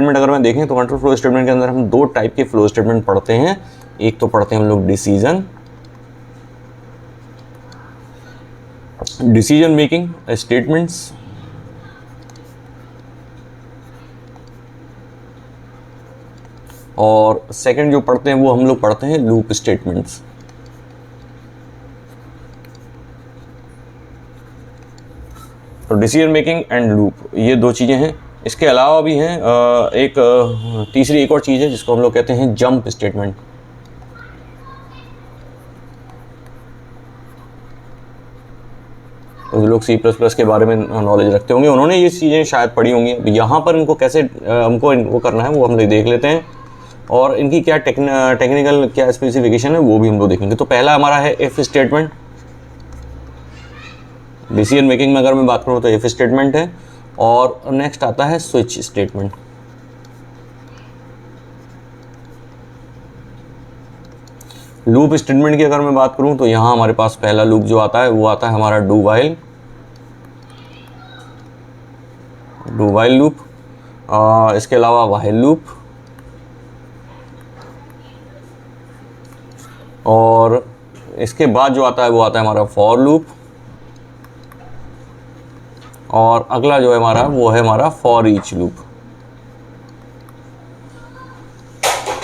Statement अगर मैं देखें तो कंट्रोल फ्लो स्टेटमेंट के अंदर हम दो टाइप के फ्लो स्टेटमेंट पढ़ते हैं। एक तो पढ़ते हैं हम लोग डिसीजन मेकिंग स्टेटमेंट्स, और सेकंड जो पढ़ते हैं वो हम लोग पढ़ते हैं लूप स्टेटमेंट्स। तो डिसीजन मेकिंग एंड लूप, ये दो चीज़ें हैं। इसके अलावा भी हैं तीसरी एक और चीज़ है जिसको हम लोग कहते हैं जंप स्टेटमेंट। तो जो लोग C++ के बारे में नॉलेज रखते होंगे उन्होंने ये चीज़ें शायद पढ़ी होंगी। अब यहाँ पर इनको कैसे हमको इनको करना है वो हम लोग देख लेते हैं, और इनकी क्या टेक्निकल क्या स्पेसिफिकेशन है वो भी हम लोग देखेंगे। तो पहला हमारा है इफ़ स्टेटमेंट। डिसीजन मेकिंग में अगर मैं बात करूँ तो इफ़ स्टेटमेंट है, और नेक्स्ट आता है स्विच स्टेटमेंट। लूप स्टेटमेंट की अगर मैं बात करूं तो यहाँ हमारे पास पहला लूप जो आता है वो आता है हमारा डू वाइल लूप। इसके अलावा व्हाइल लूप, और इसके बाद जो आता है वो आता है हमारा फॉर लूप, और अगला जो है हमारा वो है हमारा for each loop.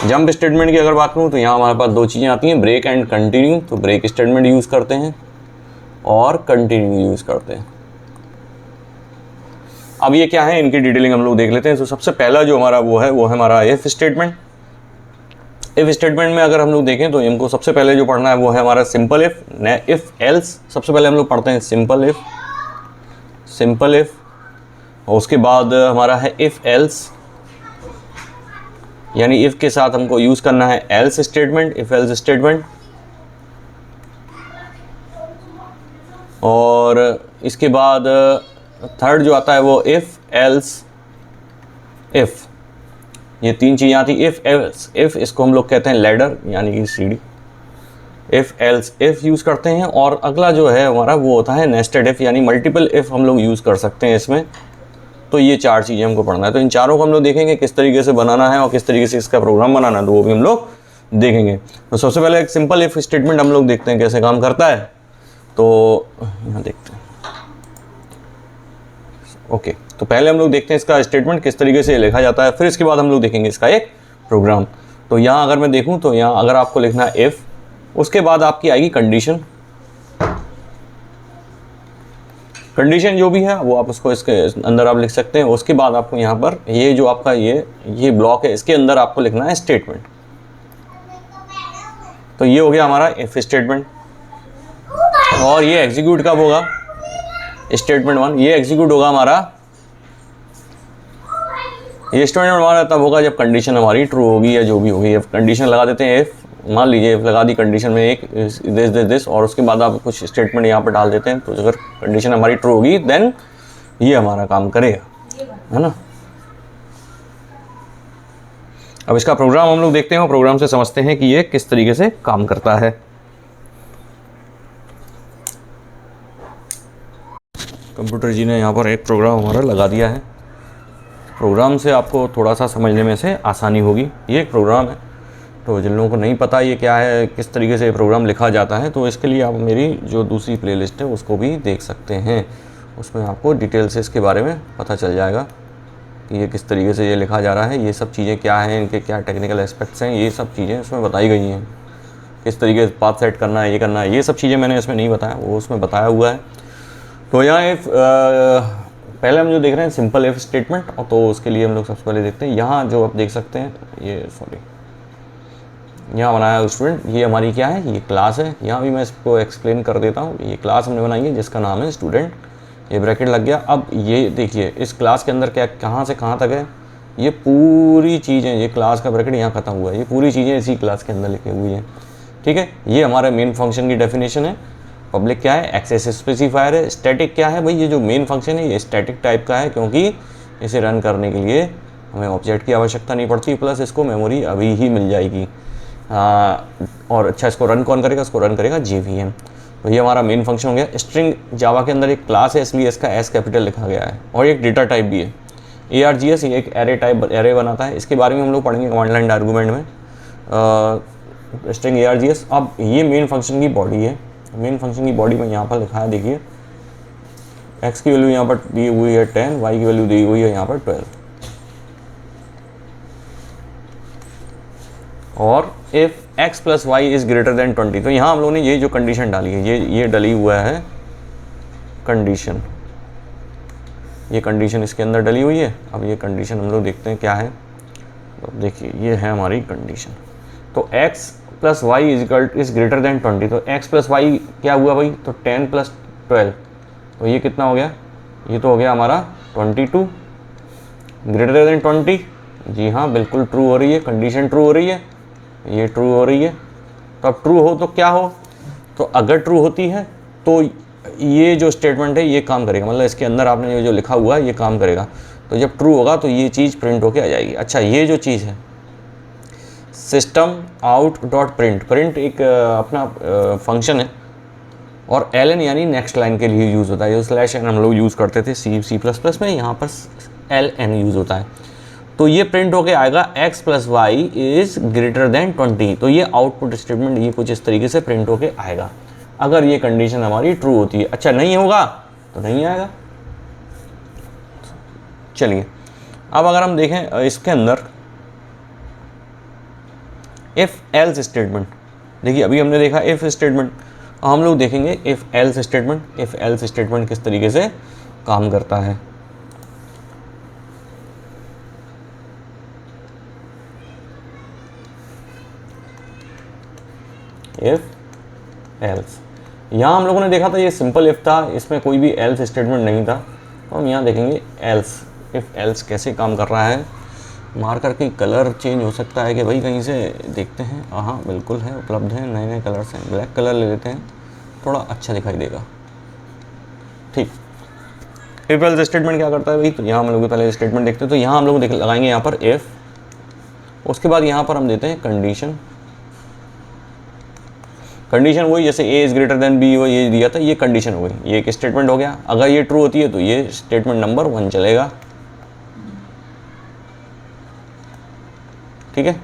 Jump statement की अगर बात करूँ तो यहाँ हमारे पास दो चीज़ें आती हैं, ब्रेक एंड कंटिन्यू। तो ब्रेक स्टेटमेंट यूज़ करते हैं और कंटिन्यू यूज़ करते हैं। अब ये क्या है इनकी डिटेलिंग हम लोग देख लेते हैं। तो सबसे पहला जो हमारा वो है हमारा इफ़ स्टेटमेंट। इफ़ स्टेटमेंट में अगर हम लोग देखें तो हमको सबसे पहले जो पढ़ना है वो है हमारा सिंपल इफ़ एल्स। सबसे पहले हम लोग पढ़ते हैं सिंपल इफ़, और उसके बाद हमारा है इफ़ एल्स, यानी इफ़ के साथ हमको यूज़ करना है else statement, if else statement. और इसके बाद थर्ड जो आता है वो इफ़ एल्स इफ़। ये तीन चीज़ें आती, इफ़ एल्स इफ़, इसको हम लोग कहते हैं लैडर यानी कि सीढ़ी। इफ़ एल्स इफ़ यूज़ करते हैं, और अगला जो है हमारा वो होता है नेस्टेड इफ़, यानी मल्टीपल इफ़ हम लोग यूज़ कर सकते हैं इसमें। तो ये चार चीज़ें हमको पढ़ना है। तो इन चारों को हम लोग देखेंगे किस तरीके से बनाना है और किस तरीके से इसका प्रोग्राम बनाना है, तो वो भी हम लोग देखेंगे। तो सबसे पहले एक सिंपल इफ़ स्टेटमेंट हम लोग देखते हैं कैसे काम करता है। तो यहाँ देखते हैं। ओके, तो पहले हम लोग देखते हैं इसका स्टेटमेंट किस तरीके से लिखा जाता है, फिर इसके बाद हम लोग देखेंगे इसका एक प्रोग्राम। तो यहाँ अगर मैं देखूँ तो यहाँ अगर आपको लिखना है इफ़, उसके बाद आपकी आएगी कंडीशन जो भी है वो आप उसको इसके अंदर आप लिख सकते हैं। उसके बाद आपको यहाँ पर ये जो आपका ये ब्लॉक है इसके अंदर आपको लिखना है स्टेटमेंट। तो ये हो गया हमारा इफ स्टेटमेंट, और ये एग्जीक्यूट कब होगा, स्टेटमेंट 1 ये एग्जीक्यूट होगा हमारा, ये स्टेटमेंट हमारा तब होगा जब कंडीशन हमारी ट्रू होगी या जो भी होगी। अब कंडीशन लगा देते हैं इफ, मान लीजिए लगा दी कंडीशन में एक दिस, और उसके बाद आप कुछ स्टेटमेंट यहाँ पर डाल देते हैं। तो अगर कंडीशन हमारी ट्रू होगी देन ये हमारा काम करेगा, है ना। अब इसका प्रोग्राम हम लोग देखते हैं और प्रोग्राम से समझते हैं कि ये किस तरीके से काम करता है। कंप्यूटर जी ने यहाँ पर एक प्रोग्राम हमारा लगा दिया है। प्रोग्राम से आपको थोड़ा सा समझने में से आसानी होगी। ये एक प्रोग्राम है, तो जिन लोगों को नहीं पता ये क्या है, किस तरीके से ये प्रोग्राम लिखा जाता है, तो इसके लिए आप मेरी जो दूसरी प्लेलिस्ट है उसको भी देख सकते हैं। उसमें आपको डिटेल से इसके बारे में पता चल जाएगा कि ये किस तरीके से ये लिखा जा रहा है, ये सब चीज़ें क्या हैं, इनके क्या टेक्निकल एस्पेक्ट्स हैं, ये सब चीज़ें उसमें बताई गई हैं। किस तरीके से पाथ सेट करना है, ये करना है, ये सब चीज़ें मैंने इसमें नहीं बताया, वो उसमें बताया हुआ है। तो यहाँ पहले हम जो देख रहे हैं सिंपल इफ स्टेटमेंट, तो उसके लिए हम लोग सबसे पहले देखते हैं। यहाँ जो आप देख सकते हैं यहाँ बनाया स्टूडेंट, ये हमारी क्या है, ये क्लास है। यहाँ भी मैं इसको एक्सप्लेन कर देता हूँ। ये क्लास हमने बनाई है जिसका नाम है स्टूडेंट, ये ब्रैकेट लग गया। अब ये देखिए इस क्लास के अंदर क्या कहाँ से कहाँ तक है, ये पूरी चीज़ें, ये क्लास का ब्रैकेट यहाँ खत्म हुआ है, ये पूरी चीज़ें इसी क्लास के अंदर लिखी हुई हैं, ठीक है। ये हमारे मेन फंक्शन की डेफिनेशन है। पब्लिक क्या है, एक्सेस स्पेसिफायर है। स्टैटिक क्या है भाई, ये जो मेन फंक्शन है ये स्टैटिक टाइप का है, क्योंकि इसे रन करने के लिए हमें ऑब्जेक्ट की आवश्यकता नहीं पड़ती, प्लस इसको मेमोरी अभी ही मिल जाएगी। और अच्छा, इसको रन कौन करेगा, इसको रन करेगा JVM। तो ये हमारा मेन फंक्शन हो गया। स्ट्रिंग जावा के अंदर एक क्लास है, इसलिए इसका S कैपिटल लिखा गया है, और एक डेटा टाइप भी है। ARGS ये एक एरे टाइप एरे बनाता है, इसके बारे में हम लोग पढ़ेंगे कमांड लाइन आर्गूमेंट में। String ARGS। अब ये मेन फंक्शन की बॉडी है, मेन फंक्शन की बॉडी में यहाँ पर लिखा है, देखिए x की वैल्यू यहाँ पर दी हुई है 10, y की वैल्यू दी हुई है यहाँ पर 12, और if x plus y is greater than 20, तो यहाँ हम लोगों ने ये जो कंडीशन डाली है, ये डली हुआ है कंडीशन, ये कंडीशन इसके अंदर डली हुई है। अब ये कंडीशन हम लोग देखते हैं क्या है। तो देखिए ये है हमारी कंडीशन। तो x plus y is greater than 20, तो x प्लस वाई क्या हुआ भाई, तो 10 प्लस 12, तो ये कितना हो गया, ये तो हो गया हमारा 22 ग्रेटर देन 20। जी हाँ, बिल्कुल ट्रू हो रही है, कंडीशन ट्रू हो रही है, ये ट्रू हो रही है। तो अब ट्रू हो तो क्या हो, तो अगर ट्रू होती है तो ये जो स्टेटमेंट है ये काम करेगा, मतलब इसके अंदर आपने जो लिखा हुआ है ये काम करेगा। तो जब ट्रू होगा तो ये चीज़ प्रिंट होके आ जाएगी। अच्छा, ये जो चीज़ है system out dot print, print एक अपना फंक्शन है, और ln यानी नेक्स्ट लाइन के लिए यूज़ होता है। जो स्लैश एन हम लोग यूज़ करते थे C++ में, यहाँ पर ln यूज़ होता है। तो ये प्रिंट होके आएगा x plus y is greater than 20, तो ये आउटपुट स्टेटमेंट ये कुछ इस तरीके से प्रिंट होके आएगा, अगर ये कंडीशन हमारी ट्रू होती है। अच्छा, नहीं होगा तो नहीं आएगा। चलिए अब अगर हम देखें इसके अंदर इफ़ एल्स स्टेटमेंट, देखिए अभी हमने देखा इफ़ स्टेटमेंट, हम लोग देखेंगे if else statement. If else statement किस तरीके से काम करता है। इफ़ एल्स, यहाँ हम लोगों ने देखा था ये सिंपल इफ़ था, इसमें कोई भी एल्स स्टेटमेंट नहीं था। तो हम यहाँ देखेंगे एल्स, इफ़ एल्स कैसे काम कर रहा है। मार्कर की कलर चेंज हो सकता है कि भाई कहीं से देखते हैं। हाँ बिल्कुल है, उपलब्ध है, नए नए कलर्स हैं। ब्लैक कलर ले लेते हैं, थोड़ा अच्छा दिखाई देगा। ठीक, इफ एल्स स्टेटमेंट क्या करता है भाई, तो यहाँ हम लोग पहले स्टेटमेंट देखते हैं। तो यहाँ हम लोग लगाएंगे यहाँ पर इफ़, उसके बाद यहाँ पर हम देते हैं कंडीशन। कंडीशन वही जैसे a is greater then b हो, ये दिया था, ये कंडीशन हो गई, ये एक स्टेटमेंट हो गया। अगर ये ट्रू होती है तो ये स्टेटमेंट नंबर 1 चलेगा। ठीक है।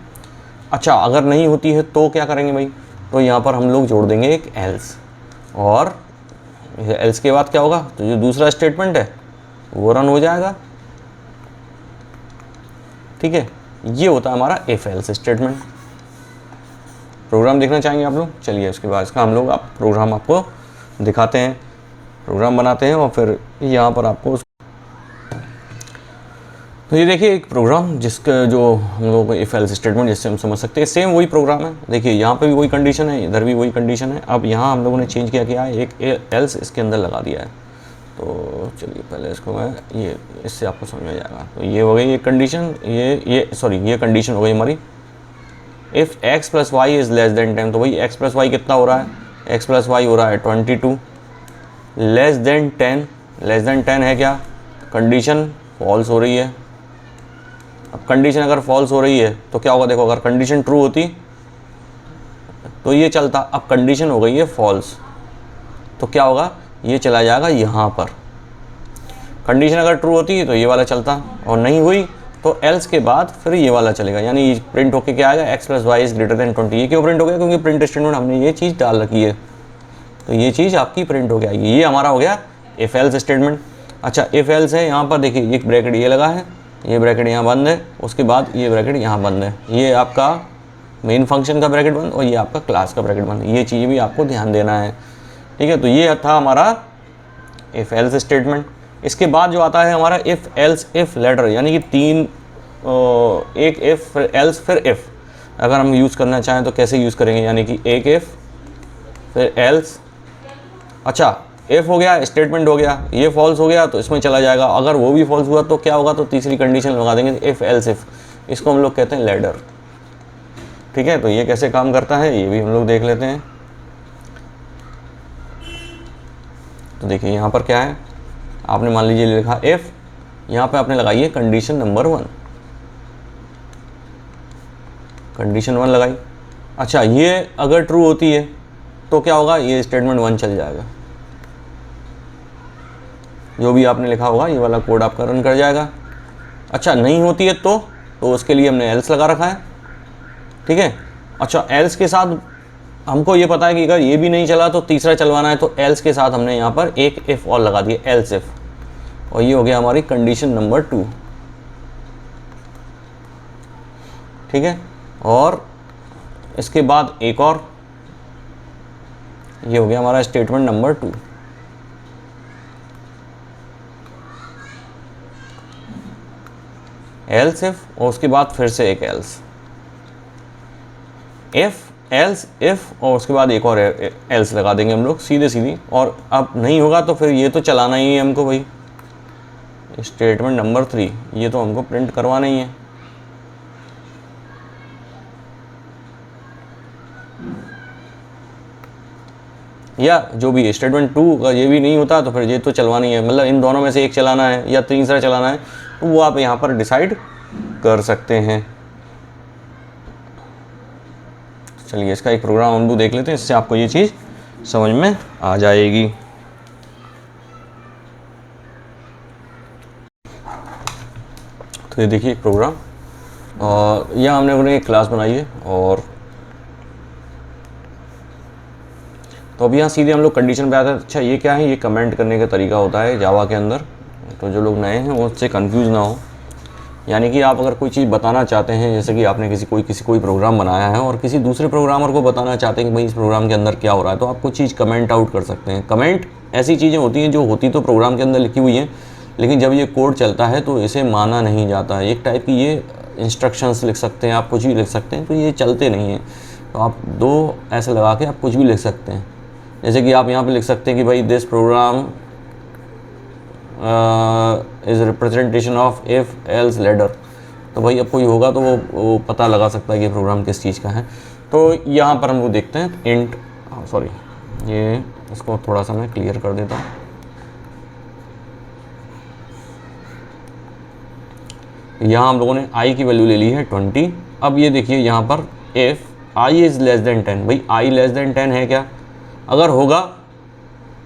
अच्छा, अगर नहीं होती है तो क्या करेंगे भाई, तो यहाँ पर हम लोग जोड़ देंगे एक एल्स, और एल्स के बाद क्या होगा, तो जो दूसरा स्टेटमेंट है वो रन हो जाएगा। ठीक है, ये होता है हमारा इफ एल्स स्टेटमेंट। प्रोग्राम देखना चाहेंगे आप लोग, चलिए उसके बाद इसका हम लोग प्रोग्राम आपको दिखाते हैं, प्रोग्राम बनाते हैं, और फिर यहाँ पर आपको तो ये देखिए एक प्रोग्राम जिसका जो हम लोगों को इफ एल्स स्टेटमेंट जिससे हम समझ सकते हैं, सेम वही प्रोग्राम है। देखिए यहाँ पे भी वही कंडीशन है, इधर भी वही कंडीशन है। अब यहाँ हम लोगों ने चेंज किया है, एक एल्स इसके अंदर लगा दिया है। तो चलिए पहले इसको मैं ये इससे आपको समझ में जाएगा। तो ये हो गई ये कंडीशन, ये कंडीशन हो गई हमारी if x plus y is less than 10। तो भाई x प्लस वाई कितना हो रहा है, x प्लस वाई हो रहा है 22, लेस देन 10, लेस देन 10 है क्या, कंडीशन फॉल्स हो रही है। अब कंडीशन अगर फॉल्स हो रही है तो क्या होगा, देखो अगर कंडीशन ट्रू होती तो ये चलता, अब कंडीशन हो गई है फॉल्स, तो क्या होगा, ये चला जाएगा यहाँ पर। कंडीशन अगर ट्रू होती है तो ये वाला चलता, और नहीं हुई तो एल्स के बाद फिर ये वाला चलेगा, यानी प्रिंट होके क्या आएगा, x plus y is greater than 20। ये क्यों प्रिंट हो गया, क्योंकि प्रिंट स्टेटमेंट हमने ये चीज़ डाल रखी है, तो ये चीज़ आपकी प्रिंट हो गया। ये हमारा हो गया इफ एल्स स्टेटमेंट। अच्छा, इफ एल्स है, यहाँ पर देखिए एक ब्रैकेट ये लगा है, ये ब्रैकेट यहाँ बंद है, उसके बाद ये ब्रैकेट यहाँ बंद है। ये आपका मेन फंक्शन का ब्रैकेट बंद, और ये आपका क्लास का ब्रैकेट बंद। ये चीज़ भी आपको ध्यान देना है। ठीक है, तो ये था हमारा इफ एल्स स्टेटमेंट। इसके बाद जो आता है हमारा इफ़ एल्स इफ़ लेटर, यानी कि तीन, एक इफ़ फिर एल्स फिर इफ़। अगर हम यूज़ करना चाहें तो कैसे यूज़ करेंगे, यानी कि एक इफ़ फिर एल्स। अच्छा, इफ़ हो गया, स्टेटमेंट हो गया, ये फॉल्स हो गया तो इसमें चला जाएगा। अगर वो भी फॉल्स हुआ तो क्या होगा, तो तीसरी कंडीशन लगा देंगे इफ़ एल्स इफ़। इसको हम लोग कहते हैं लैडर। ठीक है, तो ये कैसे काम करता है ये भी हम लोग देख लेते हैं। तो देखिए यहाँ पर क्या है, आपने मान लीजिए लिखा इफ़, यहाँ पे आपने लगाई है कंडीशन नंबर 1, कंडीशन 1 लगाई। अच्छा, ये अगर ट्रू होती है तो क्या होगा, ये स्टेटमेंट 1 चल जाएगा, जो भी आपने लिखा होगा ये वाला कोड आपका रन कर जाएगा। अच्छा नहीं होती है तो उसके लिए हमने एल्स लगा रखा है, ठीक है। अच्छा एल्स के साथ हमको ये पता है कि अगर ये भी नहीं चला तो तीसरा चलवाना है, तो एल्स के साथ हमने यहाँ पर एक इफ़ और लगा दिया, एल्स इफ, और ये हो गया हमारी कंडीशन नंबर 2, ठीक है। और इसके बाद एक और, ये हो गया हमारा स्टेटमेंट नंबर 2। एल्स इफ और उसके बाद फिर से एक एल्स, इफ एल्स इफ और उसके बाद एक और एल्स लगा देंगे हम लोग सीधे। और अब नहीं होगा तो फिर ये तो चलाना ही है हमको भाई, स्टेटमेंट नंबर 3 ये तो हमको प्रिंट करवाना ही है। या जो भी स्टेटमेंट 2 का ये भी नहीं होता तो फिर ये तो चलवाना ही है, मतलब इन दोनों में से एक चलाना है या तीसरा चलाना है, तो वो आप यहाँ पर डिसाइड कर सकते हैं। चलिए इसका एक प्रोग्राम हम लोग देख लेते हैं, इससे आपको ये चीज़ समझ में आ जाएगी। तो ये देखिए एक प्रोग्राम, और यह हमने एक क्लास बनाई है, और तो अब यहाँ सीधे हम लोग कंडीशन पे आते हैं। अच्छा ये क्या है, ये कमेंट करने का तरीका होता है जावा के अंदर, तो जो लोग नए हैं वो उससे कंफ्यूज ना हो। यानी कि आप अगर कोई चीज़ बताना चाहते हैं, जैसे कि आपने कोई प्रोग्राम बनाया है और किसी दूसरे प्रोग्रामर को बताना चाहते हैं कि भाई इस प्रोग्राम के अंदर क्या हो रहा है, तो आप कुछ चीज़ कमेंट आउट कर सकते हैं। कमेंट ऐसी चीज़ें होती हैं जो होती तो प्रोग्राम के अंदर लिखी हुई हैं, लेकिन जब ये कोड चलता है तो इसे माना नहीं जाता है। एक टाइप की ये इंस्ट्रक्शंस लिख सकते हैं, आप कुछ भी लिख सकते हैं, तो ये चलते नहीं हैं। तो आप दो ऐसे लगा के आप कुछ भी लिख सकते हैं, जैसे कि आप यहाँ पे लिख सकते हैं कि भाई this program is representation of if else ladder, तो भाई अब कोई होगा तो वो पता लगा सकता है कि प्रोग्राम किस चीज़ का है। तो यहाँ पर हम लोग देखते हैं इंट, सॉरी ये इसको थोड़ा सा मैं क्लियर कर देता हूँ। यहाँ हम लोगों ने i की वैल्यू ले ली है 20। अब ये देखिए यहाँ पर if i is less than 10, भाई i लेस देन 10 है क्या, अगर होगा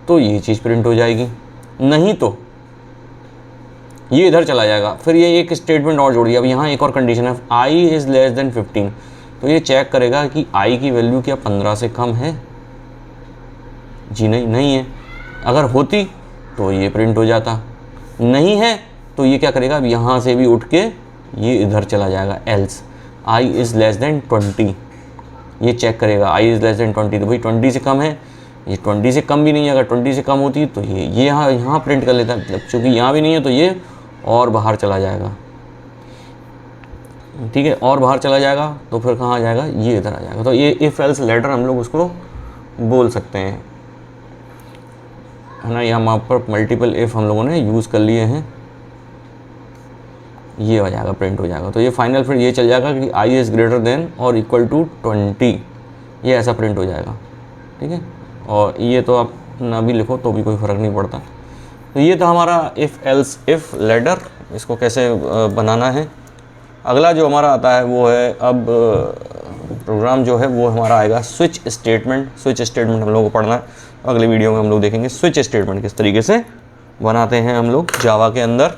तो ये चीज़ प्रिंट हो जाएगी, नहीं तो ये इधर चला जाएगा। फिर ये एक स्टेटमेंट और जोड़ दिया, अब यहाँ एक और कंडीशन है, i इज़ लेस देन 15, तो ये चेक करेगा कि i की वैल्यू क्या 15 से कम है, जी नहीं है। अगर होती तो ये प्रिंट हो जाता, नहीं है तो ये क्या करेगा, अब यहाँ से भी उठ के ये इधर चला जाएगा, else i is less then 20, ये चेक करेगा i इज़ लेस देन 20, तो भाई 20 से कम है, ये 20 से कम भी नहीं है। अगर 20 से कम होती तो ये यहाँ प्रिंट कर लेता है, मतलब चूँकि यहाँ भी नहीं है तो ये और बाहर चला जाएगा, ठीक है, और बाहर चला जाएगा तो फिर कहाँ आ जाएगा, ये इधर आ जाएगा। तो ये इफ़ एल्स लेटर हम लोग उसको बोल सकते हैं, है ना। यहाँ पर मल्टीपल इफ़ हम लोगों ने यूज़ कर लिए हैं, ये हो जाएगा, प्रिंट हो जाएगा। तो ये फाइनल फिर ये चल जाएगा कि i इज़ ग्रेटर देन और इक्वल टू 20, ये ऐसा प्रिंट हो जाएगा, ठीक है। और ये तो आप ना भी लिखो तो भी कोई फ़र्क नहीं पड़ता। तो ये था हमारा इफ़ एल्स इफ़ लैडर, इसको कैसे बनाना है। अगला जो हमारा आता है वो है, अब प्रोग्राम जो है वो हमारा आएगा स्विच स्टेटमेंट। स्विच स्टेटमेंट हम लोगों को पढ़ना है, अगले वीडियो में हम लोग देखेंगे स्विच स्टेटमेंट किस तरीके से बनाते हैं हम लोग जावा के अंदर।